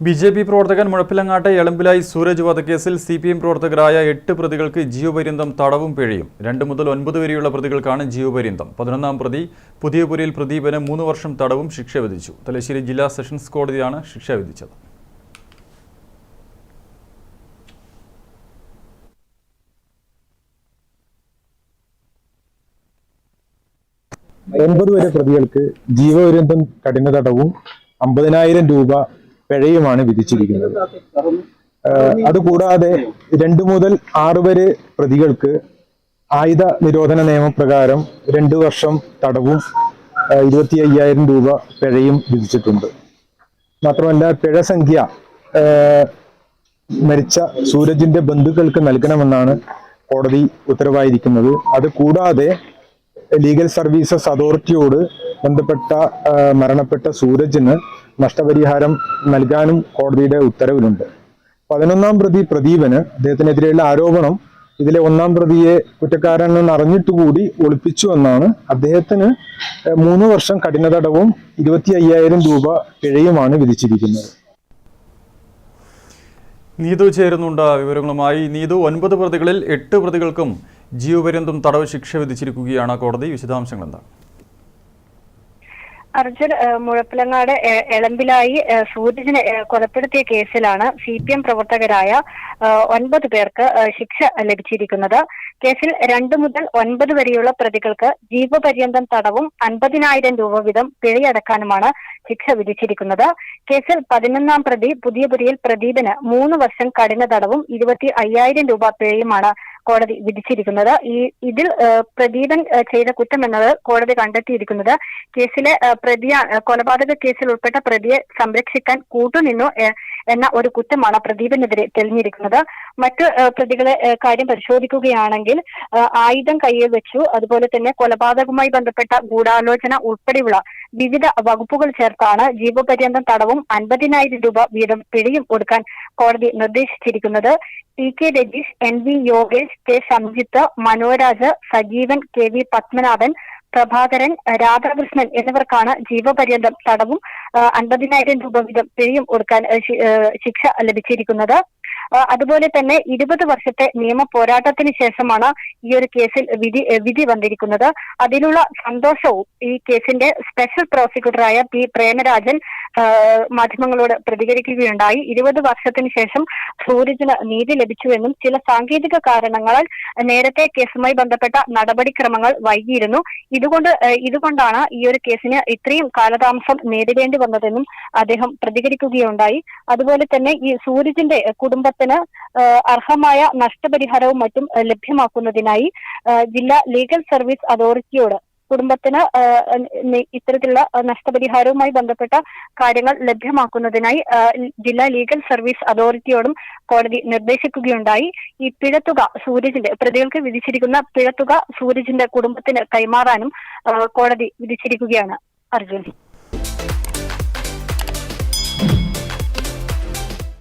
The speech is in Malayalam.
ബി.ജെ.പി. പ്രവർത്തകൻ മുഴപ്പിലങ്ങാട്ടെ എളമ്പിലായി സൂരജ് വധക്കേസിൽ CPM പ്രവർത്തകരായ 8 പ്രതികൾക്ക് ജീവപര്യന്തം തടവും പിഴയും. 2 മുതൽ 9 വരെയുള്ള പ്രതികൾക്കാണ് ജീവപര്യന്തം. 11ാം പ്രതി പുതിയപുരയിൽ പ്രദീപന് 3 വർഷം തടവും ശിക്ഷ വിധിച്ചു. തലശ്ശേരി ജില്ലാ സെഷൻസ് കോടതിയാണ് ശിക്ഷ വിധിച്ചത്. ഒൻപത് വരെ പ്രതികൾക്ക് ജീവപര്യന്തം കഠിന തടവും 50,000 രൂപ പിഴയുമാണ് വിധിച്ചിരിക്കുന്നത്. അതുകൂടാതെ 2 മുതൽ 6 വരെ പ്രതികൾക്ക് ആയുധ നിരോധന നിയമപ്രകാരം 2 വർഷം തടവും 25,000 രൂപ പിഴയും വിധിച്ചിട്ടുണ്ട്. മാത്രമല്ല, പിഴ സംഖ്യ മരിച്ച സൂരജിന്റെ ബന്ധുക്കൾക്ക് നൽകണമെന്നാണ് കോടതി ഉത്തരവായിരിക്കുന്നത്. അത് കൂടാതെ ലീഗൽ സർവീസസ് അതോറിറ്റിയോട് ബന്ധപ്പെട്ട മരണപ്പെട്ട സൂരജിന് നഷ്ടപരിഹാരം നൽകാനും കോടതിയുടെ ഉത്തരവിലുണ്ട്. 11ാം പ്രതി പ്രദീപന് അദ്ദേഹത്തിനെതിരെയുള്ള ആരോപണം ഇതിലെ 1ാം പ്രതിയെ കുറ്റക്കാരനെന്ന് അറിഞ്ഞിട്ടുകൂടി ഒളിപ്പിച്ചു എന്നാണ്. അദ്ദേഹത്തിന് 3 വർഷം കഠിന തടവും 25,000 രൂപ പിഴയുമാണ് വിധിച്ചിരിക്കുന്നത്. നീതു ചേരുന്നുണ്ട് വിവരങ്ങളുമായി. നീതു, 9 പ്രതികളിൽ 8 പ്രതികൾക്കും ജീവപര്യന്തം തടവ് ശിക്ഷ വിധിച്ചിരിക്കുകയാണ് കോടതി. വിശദാംശങ്ങൾ എന്താണ്? അർജുൻ, മുഴപ്പിലങ്ങാട് എളമ്പിലായി സൂരജിനെ കൊലപ്പെടുത്തിയ കേസിലാണ് CPM പ്രവർത്തകരായ 9 പേർക്ക് ശിക്ഷ ലഭിച്ചിരിക്കുന്നത്. കേസിൽ 2 മുതൽ 9 വരെയുള്ള പ്രതികൾക്ക് ജീവപര്യന്തം തടവും 50,000 രൂപ വീതം പിഴയടക്കാനുമാണ് ശിക്ഷ വിധിച്ചിരിക്കുന്നത്. കേസിൽ 11ാം പ്രതി പുതിയപുരയിൽ പ്രദീപന് 3 വർഷം കഠിന തടവും 25,000 രൂപ പിഴയുമാണ് കോടതി വിധിച്ചിരിക്കുന്നത്. ഇതിൽ പ്രദീപൻ ചെയ്ത കുറ്റമെന്നത് കോടതി കണ്ടെത്തിയിരിക്കുന്നത് കേസിലെ കൊലപാതക കേസിൽ ഉൾപ്പെട്ട പ്രതിയെ സംരക്ഷിക്കാൻ കൂട്ടുനിന്നു എന്ന ഒരു കുറ്റമാണ് പ്രദീപനെതിരെ തെളിഞ്ഞിരിക്കുന്നത്. മറ്റു പ്രതികളെ കാര്യം പരിശോധിക്കുകയാണെങ്കിൽ ആയുധം കയ്യിൽ വെച്ചു, അതുപോലെ തന്നെ കൊലപാതകവുമായി ബന്ധപ്പെട്ട ഗൂഢാലോചന ഉൾപ്പെടെയുള്ള വിവിധ വകുപ്പുകൾ ചേർത്താണ് ജീവപര്യന്തം തടവും 50,000 രൂപ വീതം പിഴയും കൊടുക്കാൻ കോടതി നിർദ്ദേശിച്ചിരിക്കുന്നത്. TK Rajeesh, NV Yogesh, K Samjith, Manoraj, Sajeevan, KV Padmanabhan, Prabhakaran, Radhakrishnan എന്നിവർക്കാണ് ജീവപര്യന്തം തടവും 50,000 രൂപ വീതം പിഴയും കൊടുക്കാൻ ശിക്ഷ ലഭിച്ചിരിക്കുന്നത്. അതുപോലെ തന്നെ 20 വർഷത്തെ നിയമ പോരാട്ടത്തിന് ശേഷമാണ് ഈ ഒരു കേസിൽ വിധി വന്നിരിക്കുന്നത്. അതിനുള്ള സന്തോഷവും ഈ കേസിന്റെ സ്പെഷ്യൽ പ്രോസിക്യൂട്ടറായ P. പ്രേമരാജൻ മാധ്യമങ്ങളോട് പ്രതികരിക്കുകയുണ്ടായി. 20 വർഷത്തിന് ശേഷം സൂരജിന് നീതി ലഭിച്ചുവെന്നും ചില സാങ്കേതിക കാരണങ്ങളാൽ നേരത്തെ കേസുമായി ബന്ധപ്പെട്ട നടപടിക്രമങ്ങൾ വൈകിയിരുന്നു. ഇതുകൊണ്ടാണ് ഈ ഒരു കേസിന് ഇത്രയും കാലതാമസം നേരിടേണ്ടി വന്നതെന്നും അദ്ദേഹം പ്രതികരിക്കുകയുണ്ടായി. അതുപോലെ തന്നെ ഈ സൂരജിന്റെ കുടുംബത്തിന് അർഹമായ നഷ്ടപരിഹാരവും മറ്റും ലഭ്യമാക്കുന്നതിനായി ജില്ലാ ലീഗൽ സർവീസ് അതോറിറ്റിയോട് കുടുംബത്തിന് ഇത്തരത്തിലുള്ള നഷ്ടപരിഹാരവുമായി ബന്ധപ്പെട്ട കാര്യങ്ങൾ ലഭ്യമാക്കുന്നതിനായി ജില്ലാ ലീഗൽ സർവീസ് അതോറിറ്റിയോടും കോടതി നിർദ്ദേശിക്കുകയുണ്ടായി. ഈ പിഴത്തുക പ്രതികൾക്ക് വിധിച്ചിരിക്കുന്ന പിഴത്തുക സൂരജിന്റെ കുടുംബത്തിന് കൈമാറാനും കോടതി വിധിച്ചിരിക്കുകയാണ്. അർജുൻ.